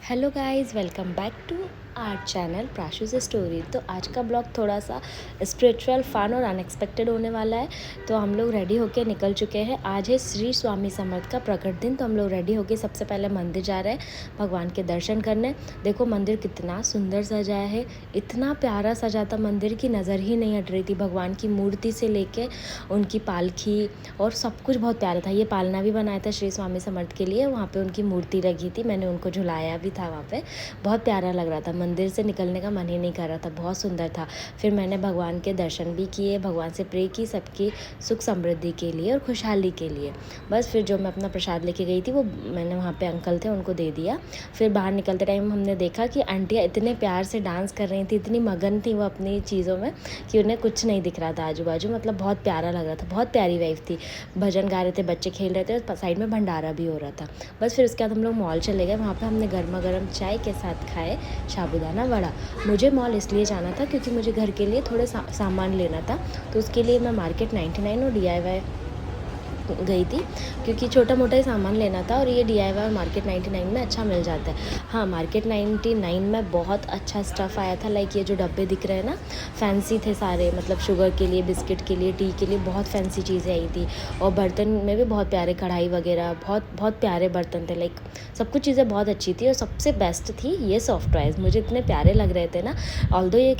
Hello guys, welcome back to our channel प्राशुस story. तो आज का ब्लॉग थोड़ा सा स्पिरिचुअल, फन और अनएक्सपेक्टेड होने वाला है। तो हम लोग रेडी होके निकल चुके हैं। आज है श्री स्वामी समर्थ का प्रकट दिन। तो हम लोग रेडी होके सबसे पहले मंदिर जा रहे हैं भगवान के दर्शन करने। देखो मंदिर कितना सुंदर सजाया है, इतना प्यारा सजा था मंदिर की नज़र ही नहीं हट रही थी। भगवान की मूर्ति से लेके उनकी पालकी और सब कुछ बहुत प्यारा था। ये पालना भी बनाया था श्री स्वामी समर्थ के लिए, वहाँ पे उनकी मूर्ति लगी थी, मैंने उनको झुलाया भी था वहाँ पे। बहुत प्यारा लग रहा था, मंदिर से निकलने का मन ही नहीं कर रहा था, बहुत सुंदर था। फिर मैंने भगवान के दर्शन भी किए, भगवान से प्रे की सबकी सुख समृद्धि के लिए और खुशहाली के लिए। बस फिर जो मैं अपना प्रसाद लेके गई थी वो मैंने वहाँ पे अंकल थे उनको दे दिया। फिर बाहर निकलते टाइम हमने देखा कि आंटियाँ इतने प्यार से डांस कर रही थी, इतनी मगन थी वो अपनी चीज़ों में कि उन्हें कुछ नहीं दिख रहा था आजू बाजू। मतलब बहुत प्यारा लग रहा था, बहुत प्यारी वाइफ थी। भजन गा रहे थे, बच्चे खेल रहे थे और साइड में भंडारा भी हो रहा था। बस फिर उसके बाद हम लोग मॉल चले गए। वहाँ पे हमने गर्मा गर्म चाय के साथ खाए साबूदाना वड़ा। मुझे मॉल इसलिए जाना था क्योंकि मुझे घर के लिए थोड़े सामान लेना था। तो उसके लिए मैं मार्केट 99 और DIY गई थी, क्योंकि छोटा मोटा ही सामान लेना था और ये DIY और मार्केट 99 में अच्छा मिल जाता है। हाँ, मार्केट 99 में बहुत अच्छा स्टफ़ आया था। लाइक ये जो डब्बे दिख रहे हैं ना, फैंसी थे सारे, मतलब शुगर के लिए, बिस्किट के लिए, टी के लिए बहुत फैंसी चीज़ें आई थी। और बर्तन में भी बहुत प्यारे, कढ़ाई वगैरह बहुत बहुत प्यारे बर्तन थे। लाइक सब कुछ चीज़ें बहुत अच्छी थी और सबसे बेस्ट थी ये सॉफ्ट टॉयज़। मुझे इतने प्यारे लग रहे थे ना, ऑल्दो ये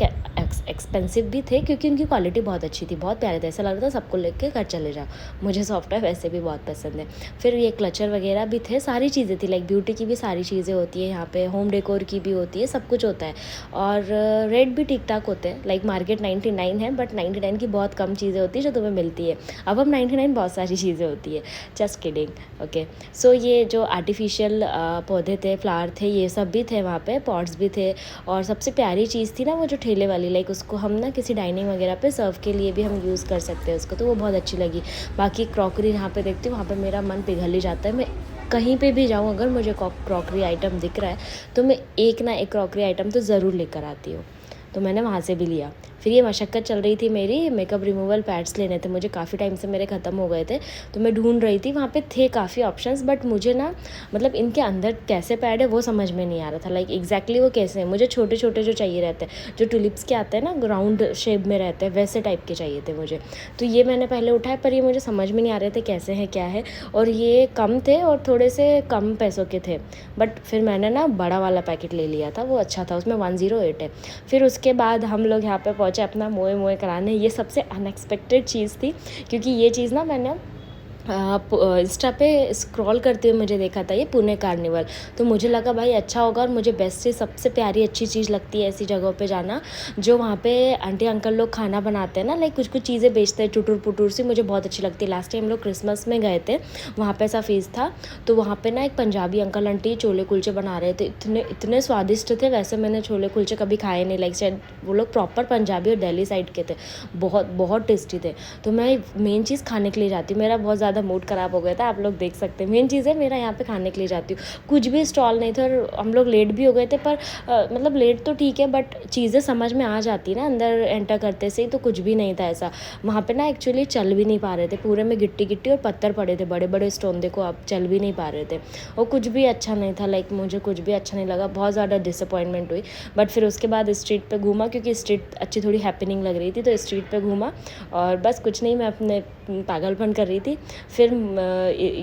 एक्सपेंसिव भी थे क्योंकि उनकी क्वालिटी बहुत अच्छी थी, बहुत प्यारे थे। ऐसा लग रहा था सबको लेके घर चले जाओ। मुझे सॉफ्ट टॉय वैसे भी बहुत पसंद है। फिर ये क्लचर वगैरह भी थे, सारी चीज़ें थी। लाइक ब्यूटी की भी सारी चीज़ें होती है यहाँ पे, होम डेकोर की भी होती है, सब कुछ होता है। और रेट भी ठीक ठाक होते हैं। लाइक मार्केट 99 है, बट 99 की बहुत कम चीज़ें होती है जो तुम्हें मिलती है। अब 99 बहुत सारी चीज़ें होती है। Just kidding. ओके, सो ये जो आर्टिफिशियल पौधे थे, फ्लावर थे, ये सब भी थे वहाँ पे, पॉट्स भी थे। और सबसे प्यारी चीज़ थी ना वो जो ठेले वाली, लाइक उसको हम ना किसी डाइनिंग वगैरह पे सर्व के लिए भी हम यूज़ कर सकते हैं उसको, तो वो बहुत अच्छी लगी। बाकी क्रॉकरी यहाँ पे देखती हूँ, वहाँ पे मेरा मन पिघल ही जाता है। मैं कहीं पे भी जाऊँ, अगर मुझे क्रॉकरी आइटम दिख रहा है तो मैं एक ना एक क्रॉकरी आइटम तो ज़रूर लेकर आती हूँ। तो मैंने वहाँ से भी लिया। फिर ये मशक्क़त चल रही थी मेरी, मेकअप रिमूवल पैड्स लेने थे मुझे, काफ़ी टाइम से मेरे ख़त्म हो गए थे। तो मैं ढूंढ रही थी, वहाँ पे थे काफ़ी ऑप्शंस, बट मुझे ना मतलब इनके अंदर कैसे पैड है वो समझ में नहीं आ रहा था। लाइक एग्जैक्टली वो कैसे हैं, मुझे छोटे छोटे जो चाहिए रहते हैं, जो टुलिप्स के आते हैं ना, राउंड शेप में रहते हैं, वैसे टाइप के चाहिए थे मुझे। तो ये मैंने पहले उठाए, पर ये मुझे समझ में नहीं आ रहे थे कैसे हैं, क्या है। और ये कम थे और थोड़े से कम पैसों के थे। बट फिर मैंने ना बड़ा वाला पैकेट ले लिया था, वो अच्छा था, उसमें 108 है। फिर उसके बाद हम लोग यहाँ पे पहुँचे अपना मोए मोए कराने। ये सबसे अनएक्सपेक्टेड चीज़ थी, क्योंकि ये चीज़ ना मैंने इंस्टा पे स्क्रॉल करते हुए मुझे देखा था, ये पुणे कार्निवल। तो मुझे लगा भाई अच्छा होगा, और मुझे बेस्ट से सबसे प्यारी अच्छी चीज़ लगती है ऐसी जगहों पे जाना जो वहाँ पे आंटी अंकल लोग खाना बनाते हैं ना, लाइक कुछ कुछ चीज़ें बेचते हैं टुटुर पुटुर सी, मुझे बहुत अच्छी लगती है। लास्ट टाइम हम लोग क्रिसमस में गए थे, वहाँ पे ऐसा फीस था। तो वहाँ पे ना एक पंजाबी अंकल आंटी छोले कुलचे बना रहे थे, इतने इतने स्वादिष्ट थे। वैसे मैंने छोले कुलचे कभी खाए नहीं, लाइक शायद वो लोग प्रॉपर पंजाबी और दिल्ली साइड के थे, बहुत बहुत टेस्टी थे। तो मैं मेन चीज़ खाने के लिए जाती हूँ, मेरा बहुत ज़्यादा मूड ख़राब हो गया था, आप लोग देख सकते हैं। मेन चीज़ है मेरा यहाँ पे खाने के लिए जाती हूँ। कुछ भी स्टॉल नहीं थे और हम लोग लेट भी हो गए थे, पर मतलब लेट तो ठीक है, बट चीज़ें समझ में आ जाती ना अंदर एंटर करते से ही। तो कुछ भी नहीं था ऐसा वहाँ पे ना, एक्चुअली चल भी नहीं पा रहे थे, पूरे में गिट्टी गिट्टी और पत्थर पड़े थे, बड़े बड़े स्टोन, देखो आप, चल भी नहीं पा रहे थे। और कुछ भी अच्छा नहीं था, लाइक मुझे कुछ भी अच्छा नहीं लगा, बहुत ज़्यादा डिसअपॉइंटमेंट हुई। बट फिर उसके बाद स्ट्रीट पे घूमा, क्योंकि स्ट्रीट अच्छी थोड़ी हैपनिंग लग रही थी, तो स्ट्रीट पे घूमा और बस कुछ नहीं, मैं अपने पागलपन कर रही थी। फिर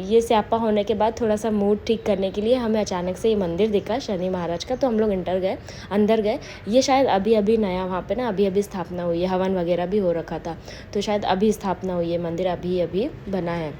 ये स्यापा होने के बाद थोड़ा सा मूड ठीक करने के लिए हमें अचानक से ये मंदिर दिखा शनि महाराज का, तो हम लोग अंदर गए। ये शायद अभी अभी नया वहाँ पे ना अभी अभी स्थापना हुई है, हवन वगैरह भी हो रखा था, तो शायद अभी स्थापना हुई है, मंदिर अभी अभी बना है।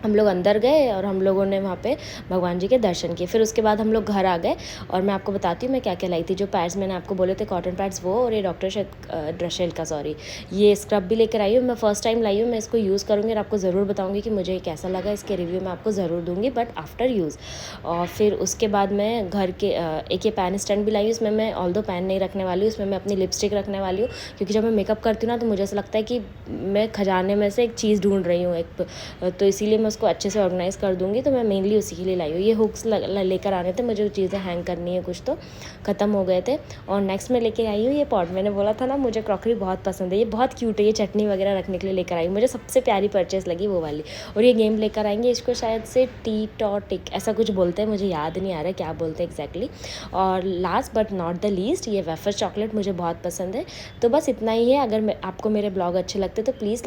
हम लोग अंदर गए और हम लोगों ने वहाँ पे भगवान जी के दर्शन किए। फिर उसके बाद हम लोग घर आ गए और मैं आपको बताती हूँ मैं क्या क्या लाई थी। जो पैड्स मैंने आपको बोले थे कॉटन पैड्स, वो, और ये डॉक्टर ड्रेशेल का, सॉरी, ये स्क्रब भी लेकर आई हूँ। मैं फ़र्स्ट टाइम लाई हूँ, मैं इसको यूज़ करूँगी और आपको ज़रूर बताऊँगी कि मुझे कैसा लगा। इसके रिव्यू मैं आपको ज़रूर दूँगी, बट आफ्टर यूज़। और फिर उसके बाद मैं घर के एक ये पैन स्टैंड भी लाई हूँ। इसमें मैं ऑल्दो पैन नहीं रखने वाली हूँ, इसमें मैं अपनी लिपस्टिक रखने वाली हूँ, क्योंकि जब मैं मेकअप करती हूँ ना तो मुझे ऐसा लगता है कि मैं खजाने में से एक चीज़ ढूंढ रही हूँ एक, तो इसीलिए मैं उसको अच्छे से ऑर्गेनाइज़ कर दूँगी, तो मैं मेनली उसी के लिए लाई हूँ। ये हुक्स लेकर आने थे, मुझे चीज़ें हैंग करनी है कुछ, तो ख़त्म हो गए थे। और नेक्स्ट मैं लेके आई हूँ ये पॉट। मैंने बोला था ना मुझे क्रॉकरी बहुत पसंद है, ये बहुत क्यूट है, ये चटनी वगैरह रखने के लिए लेकर आई हूँ। मुझे सबसे प्यारी परचेज़ लगी वो वाली। और ये गेम लेकर आएंगे, इसको शायद से टी टॉटिक ऐसा कुछ बोलते हैं, मुझे याद नहीं आ रहा है क्या बोलते हैं एग्जैक्टली। और last but not the least, ये वेफर चॉकलेट मुझे बहुत पसंद है। तो बस इतना ही है। अगर आपको मेरे ब्लॉग अच्छे लगते तो प्लीज़